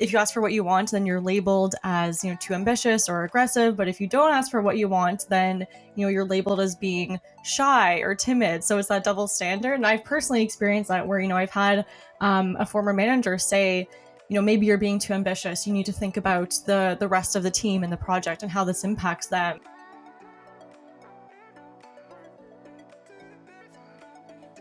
if you ask for what you want, then you're labeled as, too ambitious or aggressive. But if you don't ask for what you want, then, you're labeled as being shy or timid. So it's that double standard. And I've personally experienced that where, I've had a former manager say, maybe you're being too ambitious. You need to think about the rest of the team and the project and how this impacts them.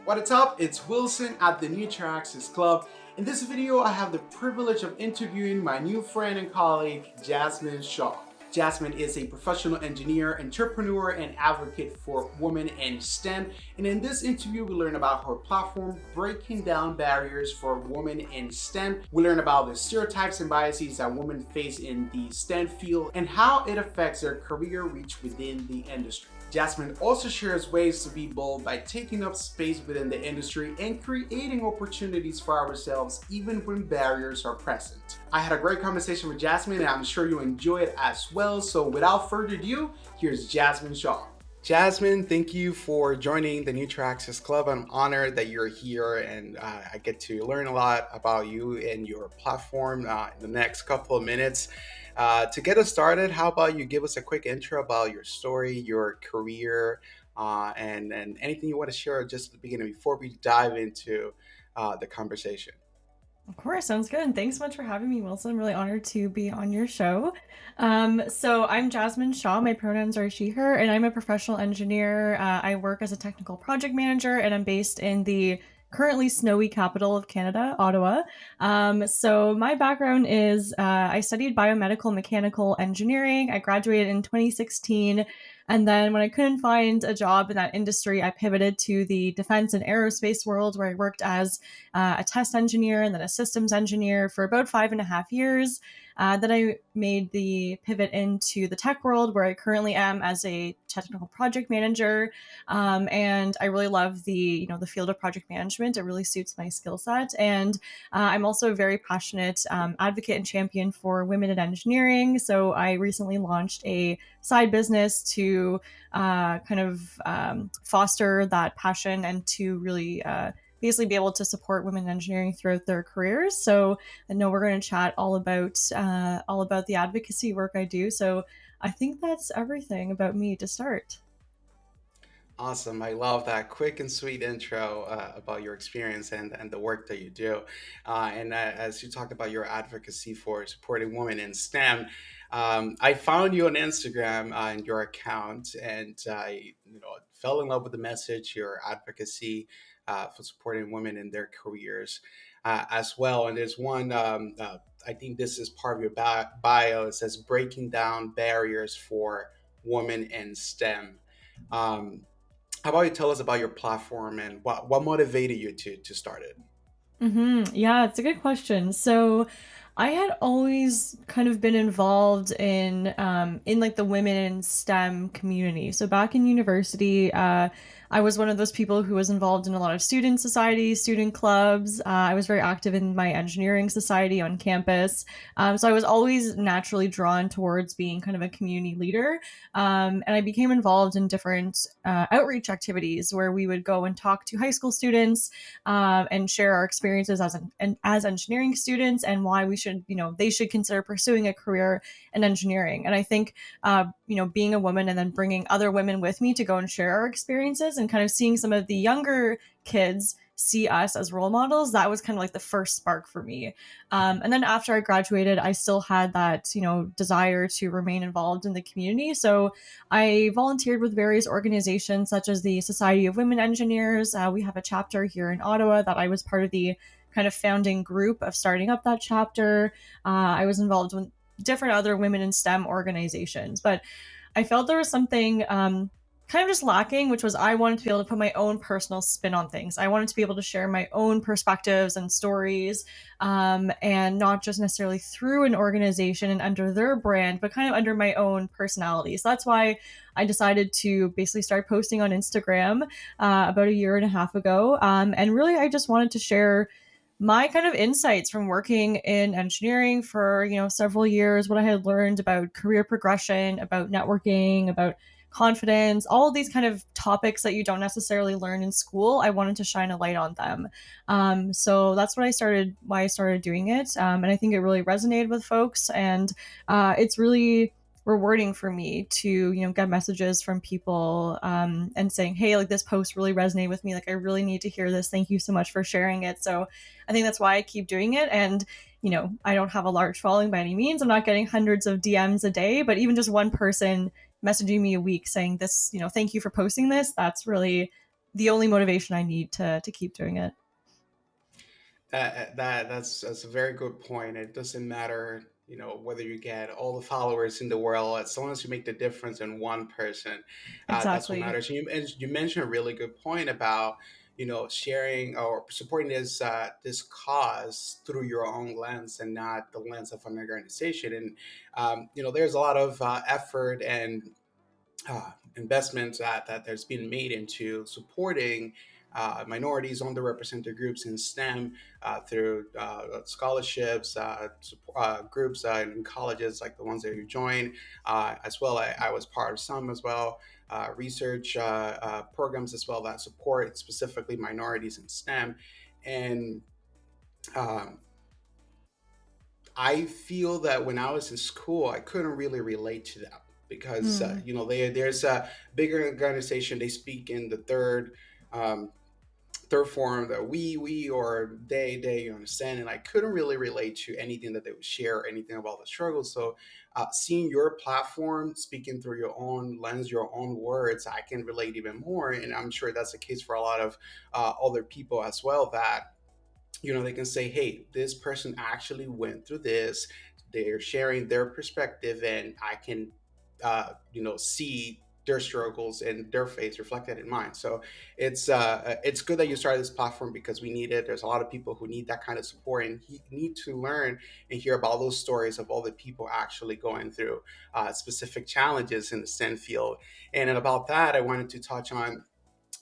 What's up? It's Wilson at the New Traxxas Club. In this video, I have the privilege of interviewing my new friend and colleague, Jasmine Shaw. Jasmine is a professional engineer, entrepreneur, and advocate for women in STEM. And in this interview, we learn about her platform, Breaking Down Barriers for Women in STEM. We learn about the stereotypes and biases that women face in the STEM field and how it affects their career reach within the industry. Jasmine also shares ways to be bold by taking up space within the industry and creating opportunities for ourselves even when barriers are present. I had a great conversation with Jasmine and I'm sure you enjoy it as well. So without further ado, here's Jasmine Shaw. Jasmine, thank you for joining the New Traxxas Club. I'm honored that you're here and I get to learn a lot about you and your platform in the next couple of minutes. To get us started, how about you give us a quick intro about your story, your career, and anything you want to share just at the beginning before we dive into the conversation. Of course, sounds good. And thanks so much for having me, Wilson. I'm really honored to be on your show. So I'm Jasmine Shaw. My pronouns are she, her, and I'm a professional engineer. I work as a technical project manager, and I'm based in the currently snowy capital of Canada, Ottawa. So my background is I studied biomedical mechanical engineering. I graduated in 2016. And then when I couldn't find a job in that industry, I pivoted to the defense and aerospace world where I worked as a test engineer and then a systems engineer for about 5.5 years. Then I made the pivot into the tech world where I currently am as a technical project manager. And I really love the field of project management. It really suits my skill set. And I'm also a very passionate advocate and champion for women in engineering. So I recently launched a side business to foster that passion and to really basically be able to support women in engineering throughout their careers. So I know we're going to chat all about the advocacy work I do. So I think that's everything about me to start. Awesome. I love that quick and sweet intro about your experience and the work that you do. And as you talked about your advocacy for supporting women in STEM, I found you on Instagram and your account, and I fell in love with the message, your advocacy for supporting women in their careers as well. And there's one, I think this is part of your bio. It says breaking down barriers for women in STEM. Um, how about you tell us about your platform and what motivated you to start it? Yeah, it's a good question. So I had always kind of been involved in like the women in STEM community. So back in university, I was one of those people who was involved in a lot of student societies, student clubs. I was very active in my engineering society on campus. So I was always naturally drawn towards being kind of a community leader. And I became involved in different outreach activities where we would go and talk to high school students and share our experiences as engineering students and why they should consider pursuing a career in engineering. And I think being a woman and then bringing other women with me to go and share our experiences and kind of seeing some of the younger kids see us as role models, that was kind of like the first spark for me. And then after I graduated, I still had that desire to remain involved in the community. So I volunteered with various organizations such as the Society of Women Engineers. We have a chapter here in Ottawa that I was part of the kind of founding group of starting up that chapter. I was involved with different other women in STEM organizations, but I felt there was something kind of just lacking, which was I wanted to be able to put my own personal spin on things. I wanted to be able to share my own perspectives and stories, and not just necessarily through an organization and under their brand, but kind of under my own personality. So that's why I decided to basically start posting on Instagram about a year and a half ago. And really, I just wanted to share my kind of insights from working in engineering for several years, what I had learned about career progression, about networking, about confidence, all of these kind of topics that you don't necessarily learn in school. I wanted to shine a light on them. So that's why I started doing it. And I think it really resonated with folks. And it's really rewarding for me to get messages from people and saying, hey, like this post really resonated with me, like I really need to hear this, thank you so much for sharing it. So I think that's why I keep doing it. And I don't have a large following by any means, I'm not getting hundreds of DMs a day, but even just one person messaging me a week saying this, thank you for posting this, that's really the only motivation I need to keep doing it. That's a very good point. It doesn't matter, whether you get all the followers in the world, as long as you make the difference in one person, that's what Exactly. matters. And you mentioned a really good point about, sharing or supporting this cause through your own lens and not the lens of an organization. And there's a lot of effort and investments that there's been made into supporting minorities, underrepresented groups in STEM through scholarships, groups in colleges like the ones that you join. As well, I was part of some as well, research programs as well that support specifically minorities in STEM. And um, I feel that when I was in school, I couldn't really relate to them because Mm. there's a bigger organization. They speak in the um, third form that we or they, you understand, and I couldn't really relate to anything that they would share, anything about the struggle. So, seeing your platform, speaking through your own lens, your own words, I can relate even more, and I'm sure that's the case for a lot of other people as well. That they can say, hey, this person actually went through this, they're sharing their perspective, and I can see their struggles and their face reflected in mine. So it's good that you started this platform because we need it. There's a lot of people who need that kind of support and need to learn and hear about those stories of all the people actually going through specific challenges in the STEM field. And about that, I wanted to touch on,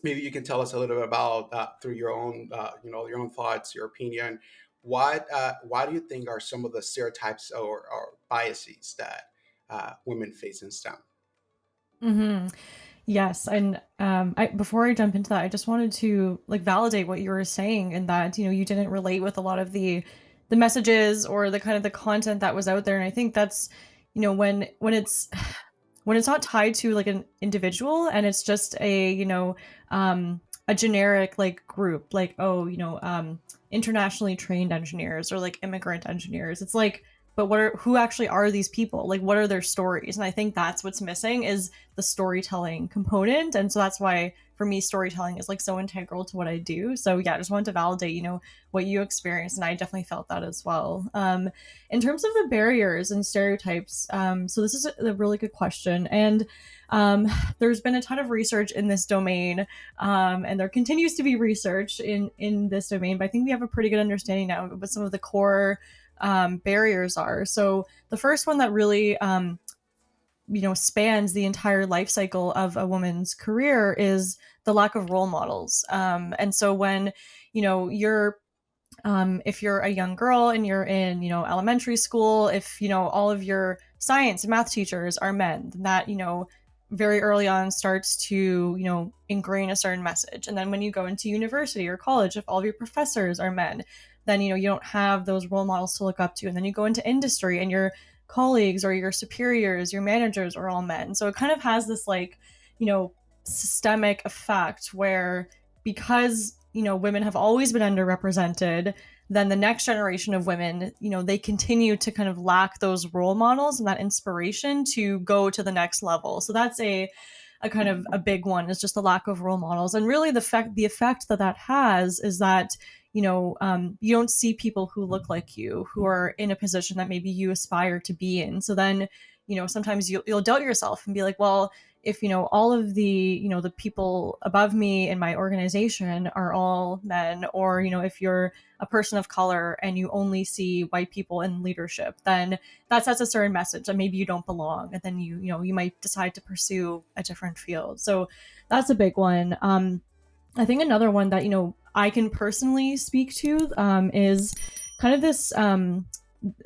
maybe you can tell us a little bit about through your own your own thoughts, your opinion. Why do you think are some of the stereotypes or biases that women face in STEM? Hmm. Yes, and before I jump into that, I just wanted to like validate what you were saying, and that you didn't relate with a lot of the messages or the kind of the content that was out there. And I think that's when it's not tied to like an individual, and it's just a generic like group, like, oh, internationally trained engineers or like immigrant engineers. It's like, but who actually are these people? Like, what are their stories? And I think that's what's missing is the storytelling component. And so that's why for me storytelling is like so integral to what I do. So yeah, I just wanted to validate what you experienced, and I definitely felt that as well. In terms of the barriers and stereotypes, so this is a really good question. And um, there's been a ton of research in this domain, and there continues to be research in this domain, but I think we have a pretty good understanding now of what some of the core barriers are. So the first one that really spans the entire life cycle of a woman's career is the lack of role models. And so when you're if you're a young girl and you're in elementary school, if all of your science and math teachers are men, then that very early on starts to ingrain a certain message. And then when you go into university or college, if all of your professors are men, then you don't have those role models to look up to. And then you go into industry and your colleagues or your superiors, your managers are all men. So it kind of has this like you know systemic effect where, because women have always been underrepresented, then the next generation of women, they continue to kind of lack those role models and that inspiration to go to the next level. So that's a kind of a big one, is just the lack of role models. And really the effect that that has is that you don't see people who look like you, who are in a position that maybe you aspire to be in. So then sometimes you'll doubt yourself and be like, well, if all of the the people above me in my organization are all men, or if you're a person of color and you only see white people in leadership, then that sets a certain message that maybe you don't belong, and then you might decide to pursue a different field. So that's a big one. I think another one that I can personally speak to is kind of this.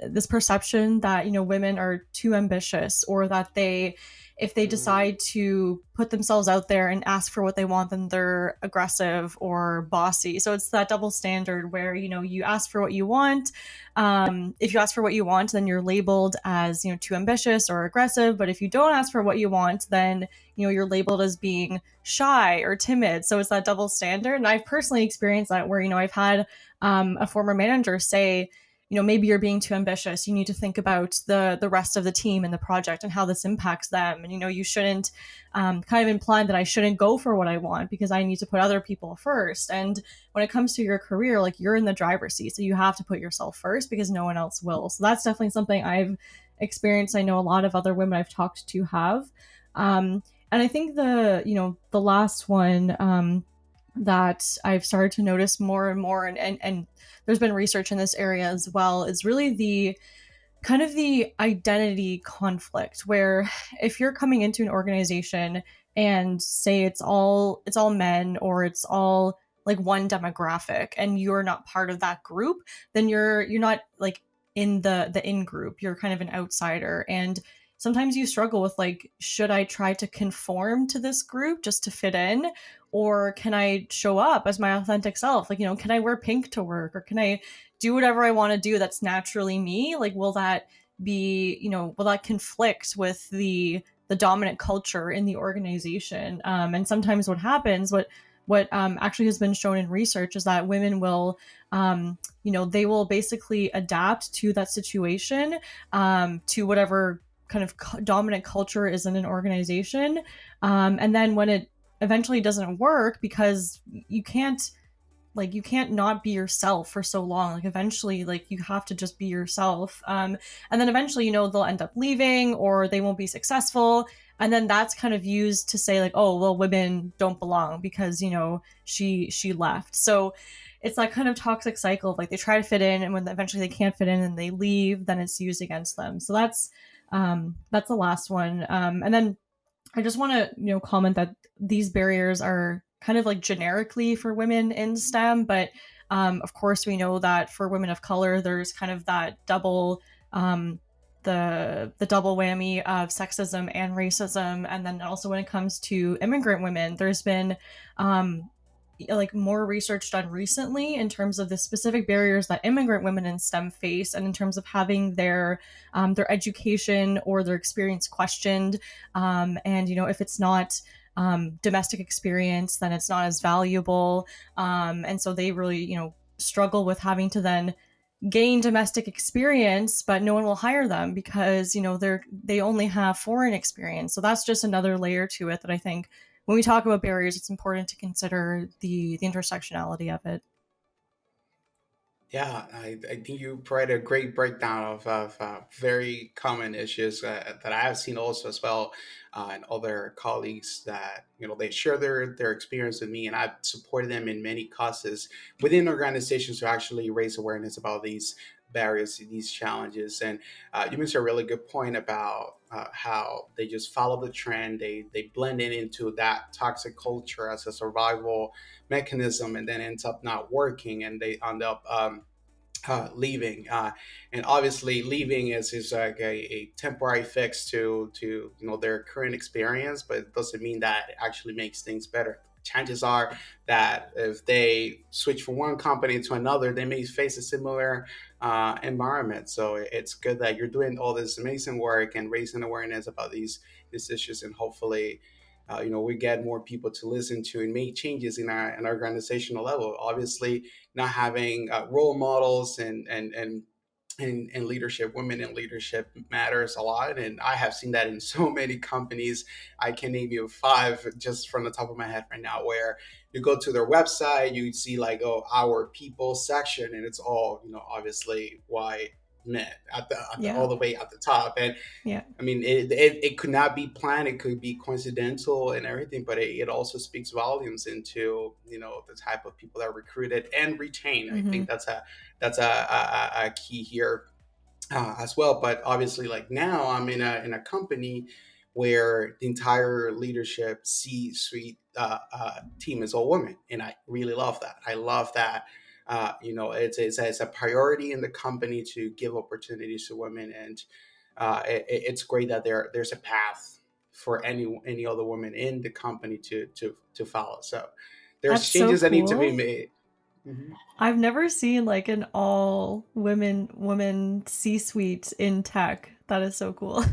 this perception that women are too ambitious, or that they if they Mm, decide to put themselves out there and ask for what they want, then they're aggressive or bossy. So it's that double standard where you ask for what you want. If you ask for what you want, then you're labeled as too ambitious or aggressive. But if you don't ask for what you want, then you're labeled as being shy or timid. So it's that double standard. And I've personally experienced that where I've had a former manager say, maybe you're being too ambitious. You need to think about the rest of the team and the project and how this impacts them. And you shouldn't kind of imply that I shouldn't go for what I want because I need to put other people first. And when it comes to your career, like, you're in the driver's seat, so you have to put yourself first because no one else will. So that's definitely something I've experienced. I know a lot of other women I've talked to have. And I think the last one that I've started to notice more and more, and there's been research in this area as well, is really the kind of the identity conflict where if you're coming into an organization and say it's all men, or it's all like one demographic, and you're not part of that group, then you're not like in the in group. You're kind of an outsider, and sometimes you struggle with, like, should I try to conform to this group just to fit in, or can I show up as my authentic self? Like, can I wear pink to work, or can I do whatever I want to do that's naturally me? Like, will that conflict with the dominant culture in the organization? And sometimes what actually has been shown in research is that women will, they will basically adapt to that situation, to whatever kind of dominant culture is in an organization. And then when it eventually doesn't work, because you can't not be yourself for so long. Like, eventually, like, you have to just be yourself. And then eventually, they'll end up leaving, or they won't be successful. And then that's kind of used to say, like, oh well, women don't belong because she left. So it's that kind of toxic cycle of, like, they try to fit in, and when eventually they can't fit in and they leave, then it's used against them. So that's the last one. And then I just want to comment that these barriers are kind of like generically for women in STEM, but of course we know that for women of color, there's kind of that double the double whammy of sexism and racism. And then also when it comes to immigrant women, there's been like more research done recently in terms of the specific barriers that immigrant women in STEM face, and in terms of having their education or their experience questioned. And if it's not domestic experience, then it's not as valuable. And so they really struggle with having to then gain domestic experience, but no one will hire them because they only have foreign experience. So that's just another layer to it that I think when we talk about barriers, it's important to consider the intersectionality of it. yeah, I think you provided a great breakdown of very common issues that I have seen also as well, and other colleagues that they share their experience with me, and I've supported them in many causes within organizations to actually raise awareness about these barriers, these challenges. And you mentioned a really good point about how they just follow the trend, they blend in into that toxic culture as a survival mechanism, and then ends up not working, and they end up leaving. And obviously, leaving is like a temporary fix to their current experience, but it doesn't mean that it actually makes things better. Chances are that if they switch from one company to another, they may face a similar environment. So it's good that you're doing all this amazing work and raising awareness about these issues, and hopefully we get more people to listen to and make changes in our organizational level. Obviously, not having role models and leadership, women in leadership matters a lot. And I have seen that in so many companies. I can name you five just from the top of my head right now, where you go to their website, you see like, oh, our people section, and it's all, obviously white men Yeah. all the way at the top. And Yeah. I mean, it could not be planned. It could be coincidental and everything, but it also speaks volumes into the type of people that are recruited and retained. I Hmm. think that's a key here as well. But obviously, like now, I'm in a company where the entire leadership C-suite team is all women, and I really love that. I love that It's a priority in the company to give opportunities to women, and it's great that there's a path for any other woman in the company to follow. So there's That's so changes that need to be cool. made. Mhm. I've never seen like an all women C-suite in tech. That is so cool.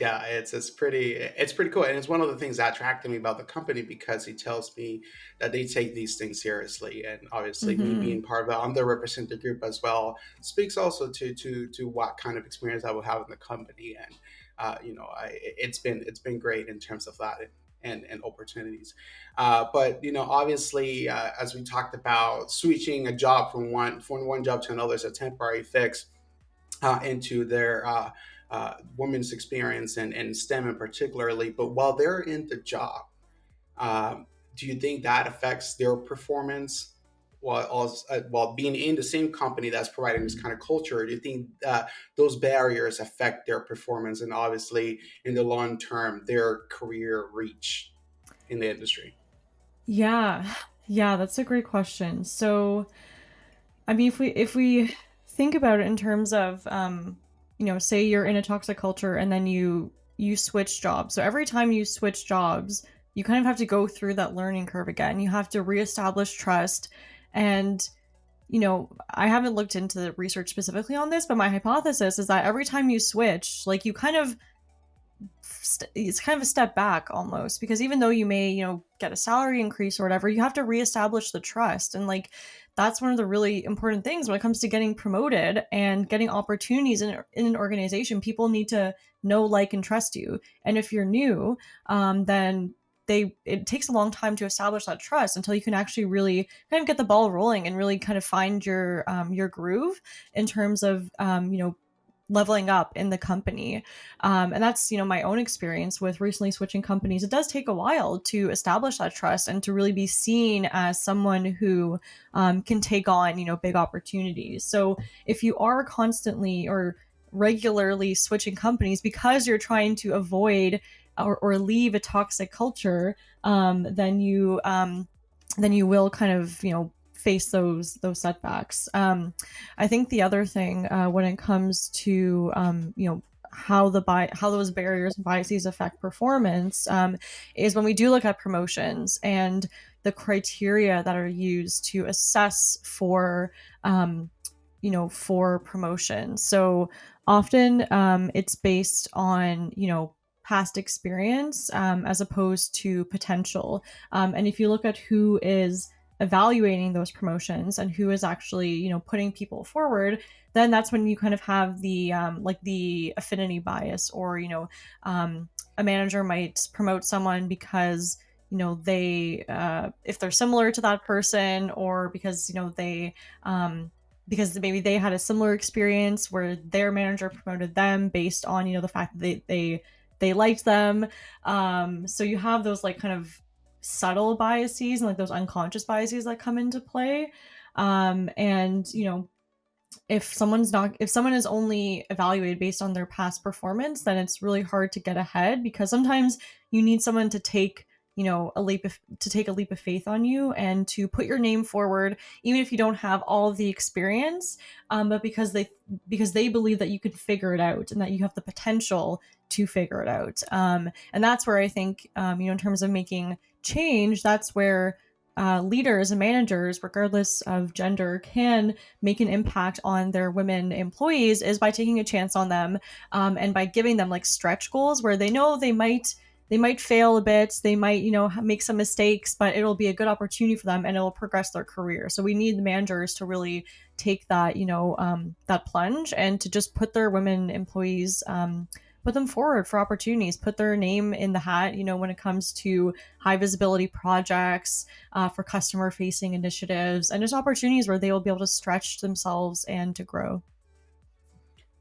Yeah, it's pretty cool, and it's one of the things that attracted me about the company because he tells me that they take these things seriously, and obviously me Hmm. being part of the underrepresented group as well speaks also to what kind of experience I will have in the company, and it's been great in terms of that and opportunities, but obviously as we talked about switching a job from one job to another is a temporary fix into their women's experience and STEM in particularly. But while they're in the job, um, do you think that affects their performance while being in the same company that's providing this kind of culture? Do you think those barriers affect their performance and obviously in the long term their career reach in the industry? Yeah. Yeah, that's a great question. So, I mean, if we think about it in terms of say you're in a toxic culture and then you switch jobs. So every time you switch jobs, you kind of have to go through that learning curve again. You have to reestablish trust. And I haven't looked into the research specifically on this, but my hypothesis is that every time you switch, like you kind of it's kind of a step back almost, because even though you may get a salary increase or whatever, you have to reestablish the trust. And like that's one of the really important things when it comes to getting promoted and getting opportunities in an organization. People need to know, like, and trust you. And if you're new, then it takes a long time to establish that trust until you can actually really kind of get the ball rolling and really kind of find your groove in terms of leveling up in the company. And that's my own experience with recently switching companies. It does take a while to establish that trust and to really be seen as someone who can take on big opportunities. So if you are constantly or regularly switching companies because you're trying to avoid or leave a toxic culture, then you will kind of face those setbacks. I think the other thing, when it comes to how those barriers and biases affect performance, is when we do look at promotions and the criteria that are used to assess um, for promotion. So often it's based on past experience, as opposed to potential. And if you look at who is evaluating those promotions and who is actually putting people forward, then that's when you kind of have the like the affinity bias, or a manager might promote someone because they if they're similar to that person, or because because maybe they had a similar experience where their manager promoted them based on the fact that they liked them. So you have those like kind of subtle biases and like those unconscious biases that come into play. And if someone is only evaluated based on their past performance, then it's really hard to get ahead, because sometimes you need someone to take a leap of faith on you and to put your name forward, even if you don't have all of the experience, but because they believe that you could figure it out and that you have the potential to figure it out. And that's where I think, in terms of making change, that's where leaders and managers, regardless of gender, can make an impact on their women employees, is by taking a chance on them, and by giving them like stretch goals where they know they might fail a bit, they might make some mistakes, but it'll be a good opportunity for them and it'll progress their career. So we need the managers to really take that that plunge and to just put their women employees, put them forward for opportunities, put their name in the hat, when it comes to high visibility projects, for customer facing initiatives, and just opportunities where they will be able to stretch themselves and to grow.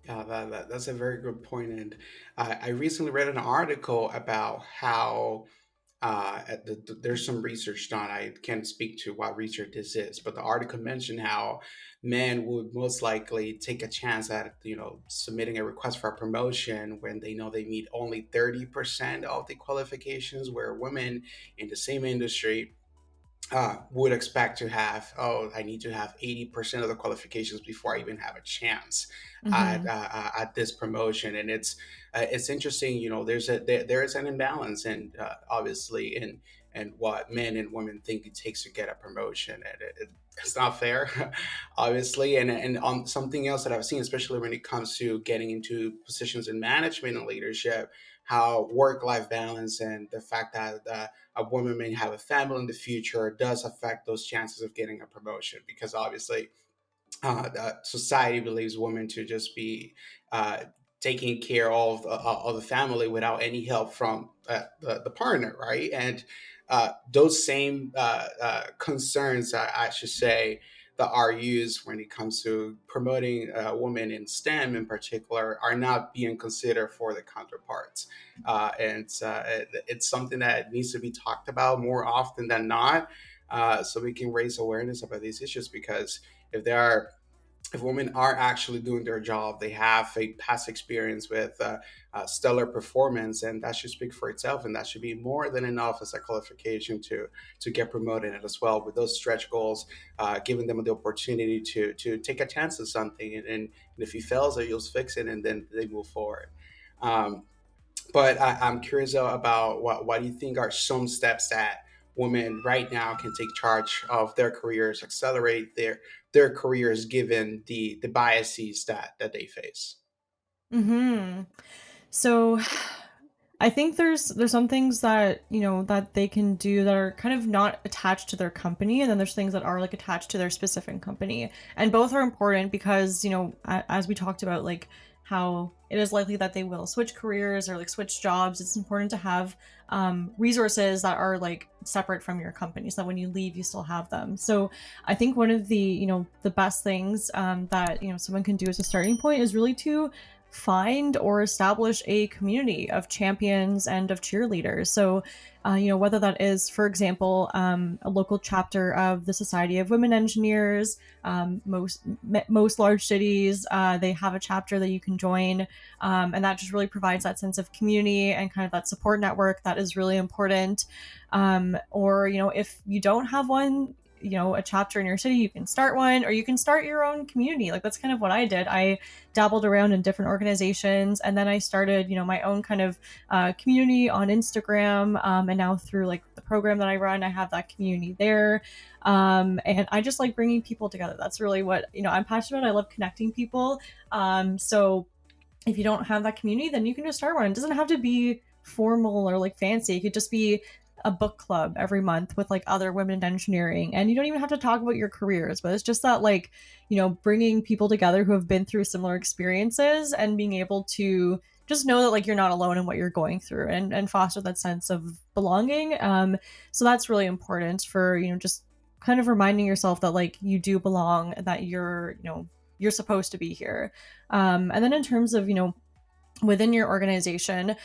Yeah, that's a very good point. And I recently read an article about how there's some research done. I can't speak to what research this is, but the article mentioned how men would most likely take a chance at submitting a request for a promotion when they know they meet only 30% of the qualifications, where women in the same industry would expect to have, oh, I need to have 80% of the qualifications before I even have a chance Mm-hmm. at this promotion. And it's interesting, there is an imbalance, and obviously in what men and women think it takes to get a promotion, and it's not fair, obviously. And on something else that I've seen, especially when it comes to getting into positions in management and leadership, how work-life balance and the fact that a woman may have a family in the future does affect those chances of getting a promotion, because obviously society believes women to just be uh, taking care of the family without any help from the partner, right? And those same concerns, I should say, that are used when it comes to promoting women in STEM in particular, are not being considered for the counterparts. It's something that needs to be talked about more often than not, so we can raise awareness about these issues. Because if there are if women are actually doing their job, they have a past experience with stellar performance, and that should speak for itself, and that should be more than enough as a qualification to get promoted. And as well, with those stretch goals, giving them the opportunity to take a chance at something, and if he fails it, you'll fix it, and then they move forward. Um, but I'm curious about what do you think are some steps that women right now can take charge of their careers, accelerate their careers, given the biases that they face. Mm-hmm. So I think there's some things that, that they can do that are kind of not attached to their company, and then there's things that are like attached to their specific company. And both are important because, as we talked about, like how it is likely that they will switch careers or like switch jobs. It's important to have resources that are like separate from your company, so that when you leave you still have them. So I think one of the best things that someone can do as a starting point is really to find or establish a community of champions and of cheerleaders. So, whether that is, for example, a local chapter of the Society of Women Engineers. Most large cities, they have a chapter that you can join, and that just really provides that sense of community and kind of that support network that is really important. Or if you don't have one, a chapter in your city, you can start one, or you can start your own community. Like that's kind of what I did. I dabbled around in different organizations, and then I started my own kind of community on Instagram, and now through like the program that I run, I have that community there. And I just like bringing people together. That's really what I'm passionate about. I love connecting people. So if you don't have that community, then you can just start one. It doesn't have to be formal or like fancy. It could just be a book club every month with like other women in engineering, and you don't even have to talk about your careers, but it's just that, like, bringing people together who have been through similar experiences and being able to just know that like you're not alone in what you're going through, and foster that sense of belonging. So that's really important for just kind of reminding yourself that like you do belong, that you're supposed to be here. And then in terms of within your organization,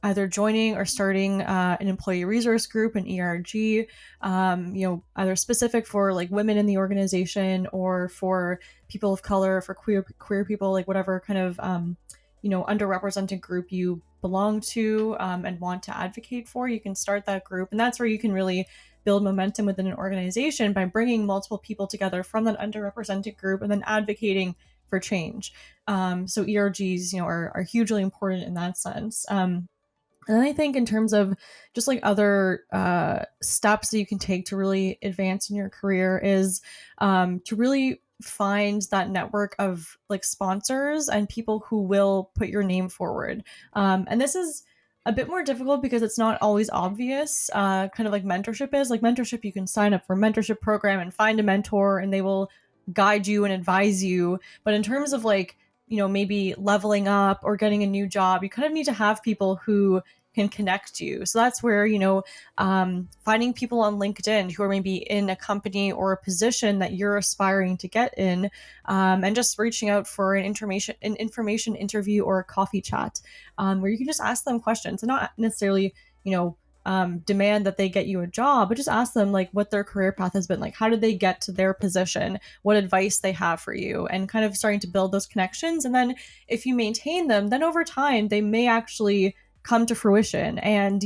either joining or starting an employee resource group, an ERG, either specific for like women in the organization or for people of color, for queer people, like whatever kind of underrepresented group you belong to, and want to advocate for, you can start that group, and that's where you can really build momentum within an organization by bringing multiple people together from that underrepresented group and then advocating for change. So ERGs, are hugely important in that sense. And then I think in terms of just like other steps that you can take to really advance in your career is to really find that network of like sponsors and people who will put your name forward. And this is a bit more difficult because it's not always obvious, kind of like mentorship is. Like mentorship, you can sign up for a mentorship program and find a mentor, and they will guide you and advise you. But in terms of like, maybe leveling up or getting a new job, you kind of need to have people who can connect you. So that's where, finding people on LinkedIn who are maybe in a company or a position that you're aspiring to get in, and just reaching out for an information interview or a coffee chat, where you can just ask them questions and not necessarily, demand that they get you a job, but just ask them like what their career path has been like. How did they get to their position? What advice they have for you, and kind of starting to build those connections. And then if you maintain them, then over time they may actually come to fruition. And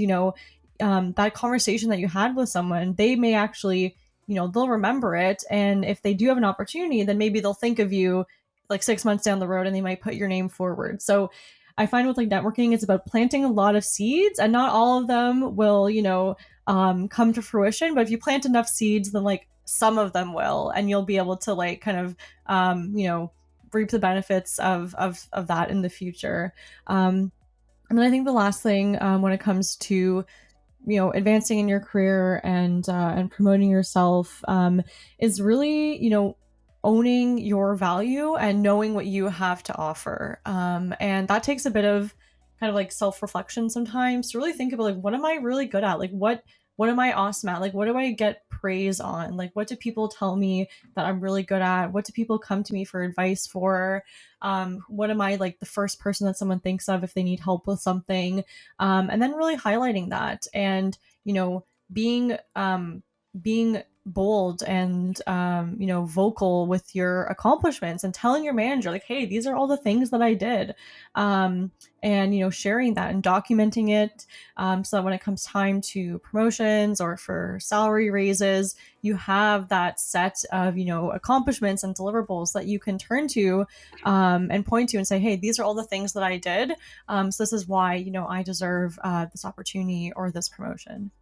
that conversation that you had with someone, they may actually, they'll remember it. And if they do have an opportunity, then maybe they'll think of you like 6 months down the road and they might put your name forward. So I find with like networking, it's about planting a lot of seeds, and not all of them will, come to fruition. But if you plant enough seeds, then like some of them will, and you'll be able to like kind of, reap the benefits of that in the future. And then I think the last thing, when it comes to advancing in your career and promoting yourself, is really owning your value and knowing what you have to offer, and that takes a bit of kind of like self-reflection sometimes to really think about like what am I really good at, like what am I awesome at, like what do I get praise on, like what do people tell me that I'm really good at, what do people come to me for advice for, what am I like the first person that someone thinks of if they need help with something, and then really highlighting that, and being being bold and vocal with your accomplishments and telling your manager like, hey, these are all the things that I did, um, and sharing that and documenting it, so that when it comes time to promotions or for salary raises, you have that set of accomplishments and deliverables that you can turn to, and point to and say, hey, these are all the things that I did, so this is why I deserve this opportunity or this promotion.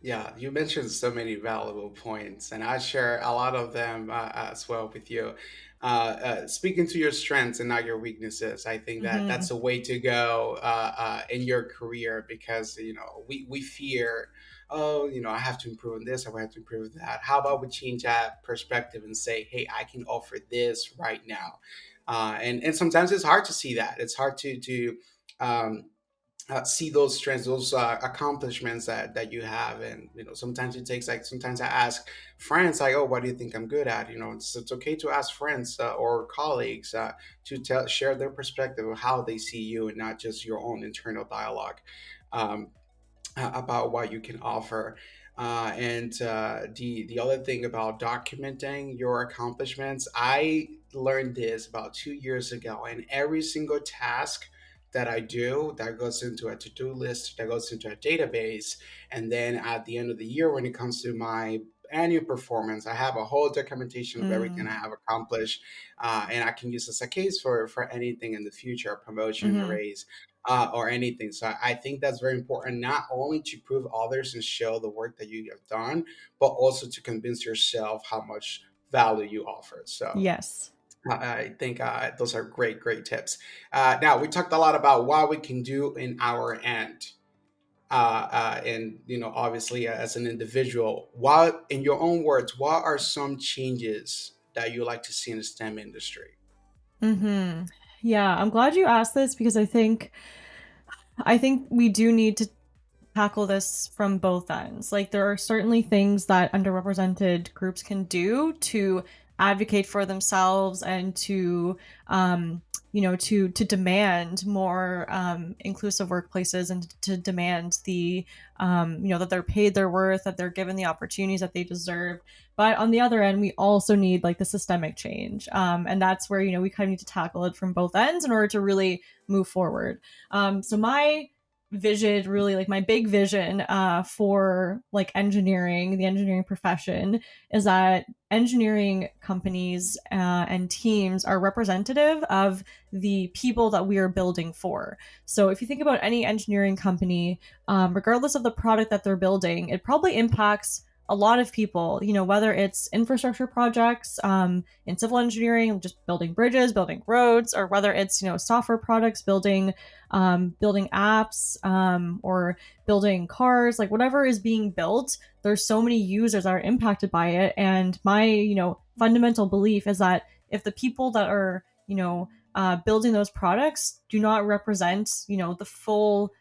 Yeah, you mentioned so many valuable points, and I share a lot of them as well with you. Speaking to your strengths and not your weaknesses, I think that Mm-hmm. that's a way to go in your career, because we fear, oh, I have to improve on this, I have to improve that. How about we change that perspective and say, hey, I can offer this right now, and sometimes it's hard to see that. It's hard to um, see those strengths, those accomplishments that you have, and sometimes it takes, like, sometimes I ask friends like, oh, what do you think I'm good at? It's okay to ask friends or colleagues to share their perspective of how they see you, and not just your own internal dialogue um, about what you can offer. And the other thing about documenting your accomplishments, I learned this about 2 years ago, and every single task that I do, that goes into a to-do list, that goes into a database, and then at the end of the year, when it comes to my annual performance, I have a whole documentation of everything I Mm. have accomplished, and I can use this as a case for anything in the future, a promotion, a Mm-hmm. raise, or anything. So I think that's very important, not only to prove others and show the work that you have done, but also to convince yourself how much value you offer. So Yes. I think those are great, great tips. Now, we talked a lot about what we can do in our end. And obviously, as an individual, what, in your own words, what are some changes that you like to see in the STEM industry? Mm-hmm. Yeah, I'm glad you asked this because I think we do need to tackle this from both ends. Like there are certainly things that underrepresented groups can do to advocate for themselves and to to demand more inclusive workplaces, and to demand the that they're paid their worth, that they're given the opportunities that they deserve. But on the other end, we also need like the systemic change, and that's where we kind of need to tackle it from both ends in order to really move forward. So my vision, really like my big vision for like engineering, the engineering profession, is that engineering companies and teams are representative of the people that we are building for. So if you think about any engineering company, regardless of the product that they're building, it probably impacts a lot of people, whether it's infrastructure projects, in civil engineering, just building bridges, building roads, or whether it's software products, building apps, or building cars, like whatever is being built, there's so many users that are impacted by it. And my, fundamental belief is that if the people that are, building those products do not represent, the full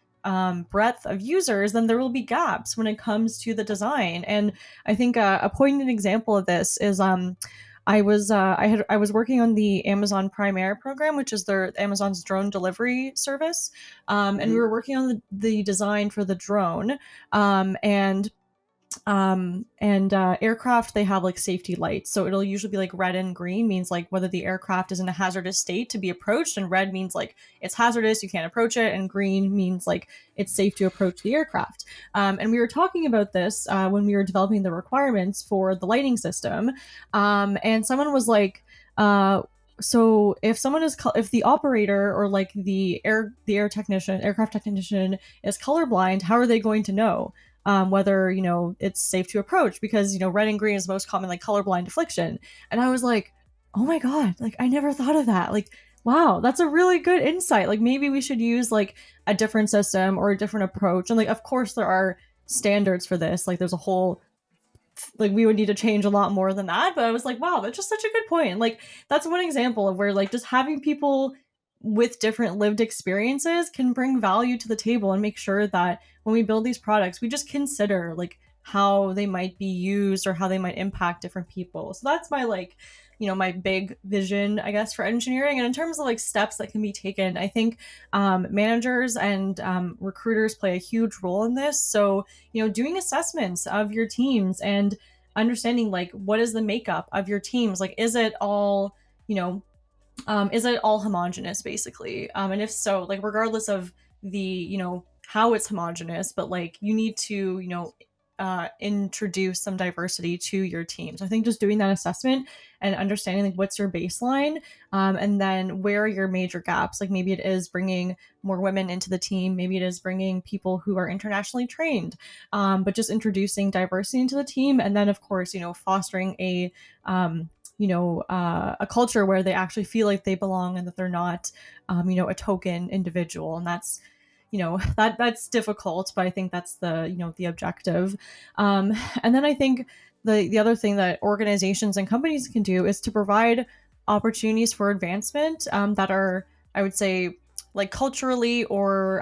breadth of users, then there will be gaps when it comes to the design. And I think a poignant example of this is I was working on the Amazon Prime Air program, which is their Amazon's drone delivery service, and we Hmm. were working on the design for the drone, and And aircraft, they have like safety lights, so it'll usually be like red and green means like whether the aircraft is in a hazardous state to be approached, and red means like it's hazardous, you can't approach it, and green means like it's safe to approach the aircraft. And we were talking about this when we were developing the requirements for the lighting system, and someone was like, so if someone is if the operator or like the aircraft technician is colorblind, how are they going to know whether it's safe to approach, because red and green is the most common like colorblind affliction. And I was like, oh my god, like I never thought of that. Like, wow, that's a really good insight. Like maybe we should use like a different system or a different approach. And like of course there are standards for this. Like there's a whole, like we would need to change a lot more than that. But I was like, wow, that's just such a good point. And like that's one example of where like just having people with different lived experiences can bring value to the table and make sure that when we build these products, we just consider like how they might be used or how they might impact different people. So that's my like, my big vision, I guess, for engineering. And in terms of like steps that can be taken, I think managers and recruiters play a huge role in this. So, doing assessments of your teams and understanding like what is the makeup of your teams. Like, is it all homogenous basically? And if so, like regardless of the how it's homogenous, but like you need to introduce some diversity to your teams. I think just doing that assessment and understanding like what's your baseline, and then where are your major gaps. Like maybe it is bringing more women into the team, maybe it is bringing people who are internationally trained, but just introducing diversity into the team, and then of course fostering a culture where they actually feel like they belong and that they're not, a token individual. And that's, that's difficult, but I think that's the objective. And then I think the other thing that organizations and companies can do is to provide opportunities for advancement that are, I would say, like culturally or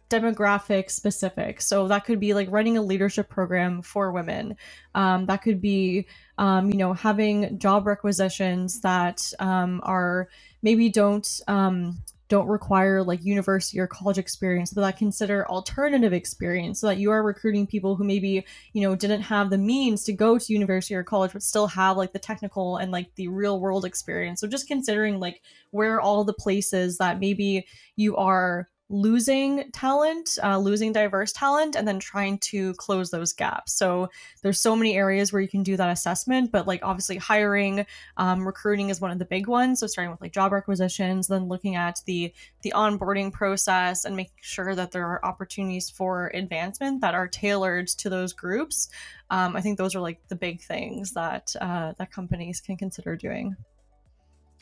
demographic specific. So that could be like running a leadership program for women. That could be having job requisitions that are maybe don't require like university or college experience, but that consider alternative experience, so that you are recruiting people who maybe didn't have the means to go to university or college but still have like the technical and like the real world experience. So just considering like where all the places that maybe you are losing talent, losing diverse talent, and then trying to close those gaps. So there's so many areas where you can do that assessment, but like obviously hiring, recruiting is one of the big ones. So starting with like job requisitions, then looking at the onboarding process and making sure that there are opportunities for advancement that are tailored to those groups. I think those are like the big things that that companies can consider doing.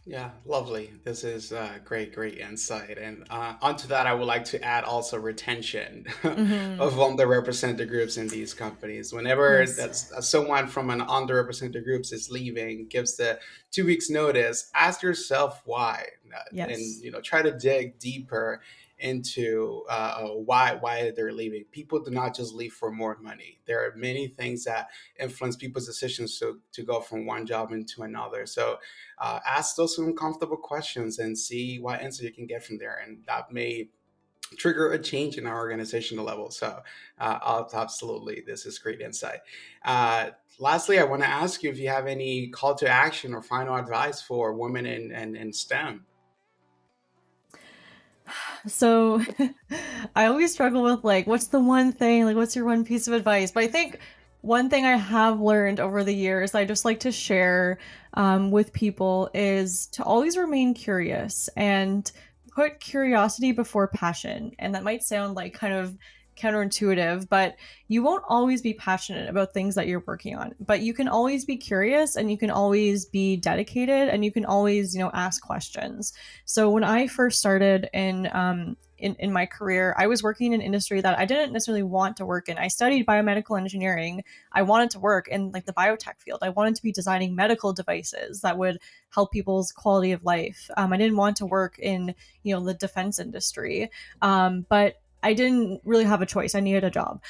Yeah, lovely. This is great, great insight. And onto that, I would like to add also retention Mm-hmm. of underrepresented groups in these companies. Whenever Yes. that's someone from an underrepresented groups is leaving, gives the 2 weeks notice, ask yourself why, and Yes. try to dig deeper into why they're leaving. People do not just leave for more money. There are many things that influence people's decisions to go from one job into another. So ask those uncomfortable questions and see what answer you can get from there, and that may trigger a change in our organizational level. So absolutely, this is great insight. Lastly, I want to ask you if you have any call to action or final advice for women in STEM. So I always struggle with like, what's the one thing, like, what's your one piece of advice? But I think one thing I have learned over the years, I just like to share with people, is to always remain curious and put curiosity before passion. And that might sound like kind of counterintuitive, but you won't always be passionate about things that you're working on. But you can always be curious, and you can always be dedicated, and you can always, ask questions. So when I first started in my career, I was working in an industry that I didn't necessarily want to work in. I studied biomedical engineering. I wanted to work in like the biotech field. I wanted to be designing medical devices that would help people's quality of life. I didn't want to work in the defense industry, but I didn't really have a choice. I needed a job,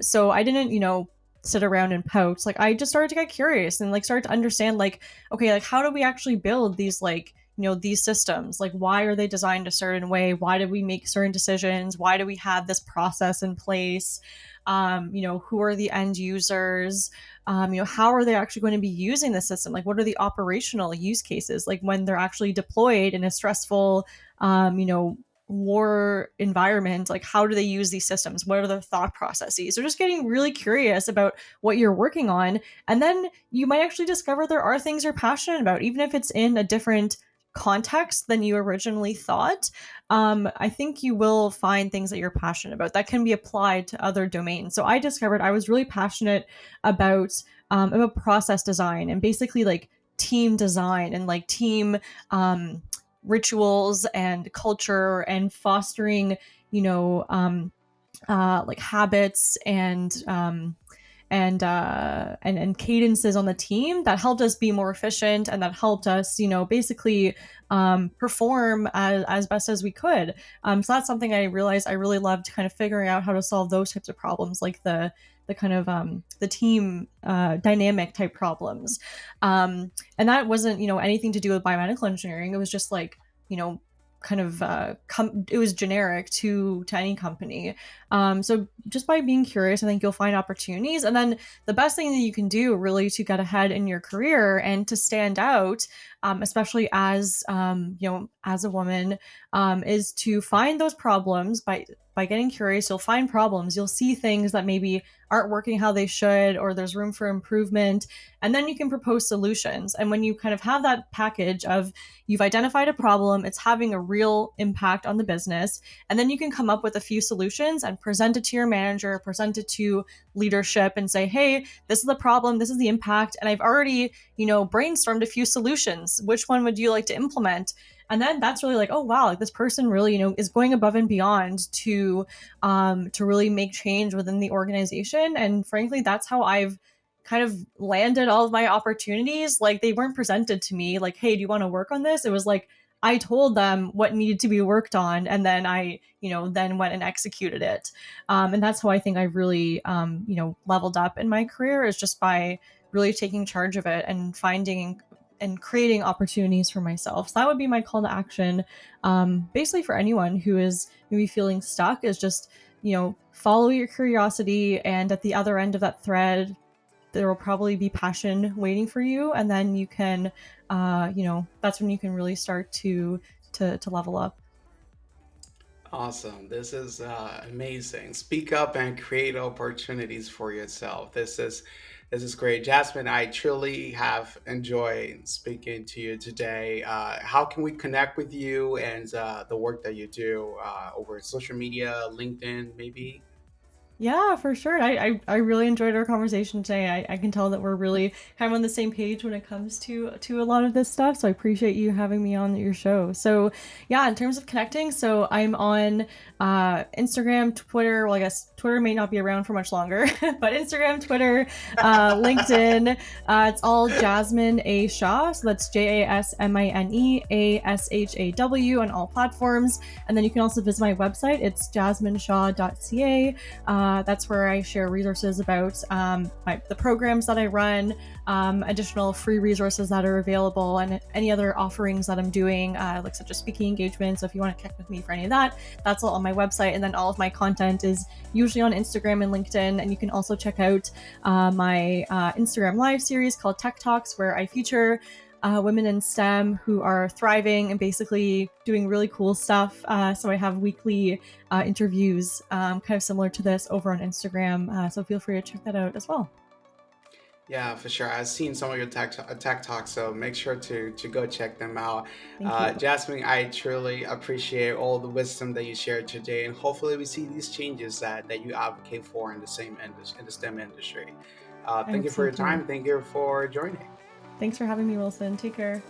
so I didn't sit around and pout. Like I just started to get curious and like start to understand like, okay, like how do we actually build these like these systems, like why are they designed a certain way, why do we make certain decisions, why do we have this process in place. who are the end users, how are they actually going to be using the system? Like, what are the operational use cases? Like when they're actually deployed in a stressful, um, you know, war environment, like how do they use these systems? What are their thought processes? So just getting really curious about what you're working on. And then you might actually discover there are things you're passionate about, even if it's in a different context than you originally thought. I think you will find things that you're passionate about that can be applied to other domains. So I discovered I was really passionate about process design and basically like team design and like team rituals and culture and fostering, like habits and cadences on the team that helped us be more efficient and that helped us, basically perform as best as we could. So that's something I realized I really loved, kind of figuring out how to solve those types of problems, like the kind of the team dynamic type problems. And that wasn't, anything to do with biomedical engineering. It was just like, you know, kind of it was generic to any company. So just by being curious, I think you'll find opportunities. And then the best thing that you can do really to get ahead in your career and to stand out, especially as a woman, is to find those problems by getting curious. You'll find problems. You'll see things that maybe aren't working how they should, or there's room for improvement. And then you can propose solutions. And when you kind of have that package of you've identified a problem, it's having a real impact on the business, and then you can come up with a few solutions and present it to your manager, present it to leadership and say, hey, this is the problem, this is the impact, and I've already, brainstormed a few solutions. Which one would you like to implement? And then that's really like, oh wow, like this person really, is going above and beyond to really make change within the organization. And frankly, that's how I've kind of landed all of my opportunities. Like they weren't presented to me like, hey, do you want to work on this? It was like I told them what needed to be worked on, and then I, then went and executed it. And that's how I think I really, leveled up in my career, is just by really taking charge of it and finding and creating opportunities for myself. So that would be my call to action, basically for anyone who is maybe feeling stuck, is just, follow your curiosity, and at the other end of that thread, there will probably be passion waiting for you, and then you can, that's when you can really start to level up. Awesome. This is amazing. Speak up and create opportunities for yourself. This is great. Jasmine, I truly have enjoyed speaking to you today. How can we connect with you and the work that you do over social media, LinkedIn, maybe? Yeah, for sure. I really enjoyed our conversation today. I can tell that we're really kind of on the same page when it comes to a lot of this stuff. So I appreciate you having me on your show. So yeah, in terms of connecting, so I'm on Instagram, Twitter. Well, I guess Twitter may not be around for much longer, but Instagram, Twitter, LinkedIn. It's all Jasmine A. Shaw. So that's JasmineAShaw on all platforms. And then you can also visit my website. It's jasmineshaw.ca. That's where I share resources about the programs that I run, additional free resources that are available, and any other offerings that I'm doing, like such as speaking engagements. So if you want to connect with me for any of that, that's all on my website. And then all of my content is usually on Instagram and LinkedIn. And you can also check out my Instagram live series called Tech Talks, where I feature women in STEM who are thriving and basically doing really cool stuff. So I have weekly interviews, kind of similar to this, over on Instagram. So feel free to check that out as well. Yeah, for sure. I've seen some of your tech talks, so make sure to go check them out. Thank you. Jasmine, I truly appreciate all the wisdom that you shared today, and hopefully we see these changes that you advocate for in the in the STEM industry. I Thank hope you for so your too. time. Thank you for joining. Thanks for having me, Wilson. Take care.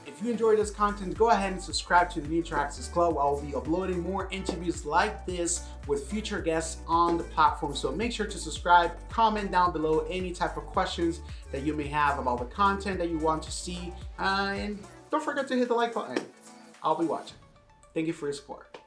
If you enjoyed this content, go ahead and subscribe to the New Access Club. I will be uploading more interviews like this with future guests on the platform. So make sure to subscribe, comment down below any type of questions that you may have about the content that you want to see. And don't forget to hit the like button. I'll be watching. Thank you for your support.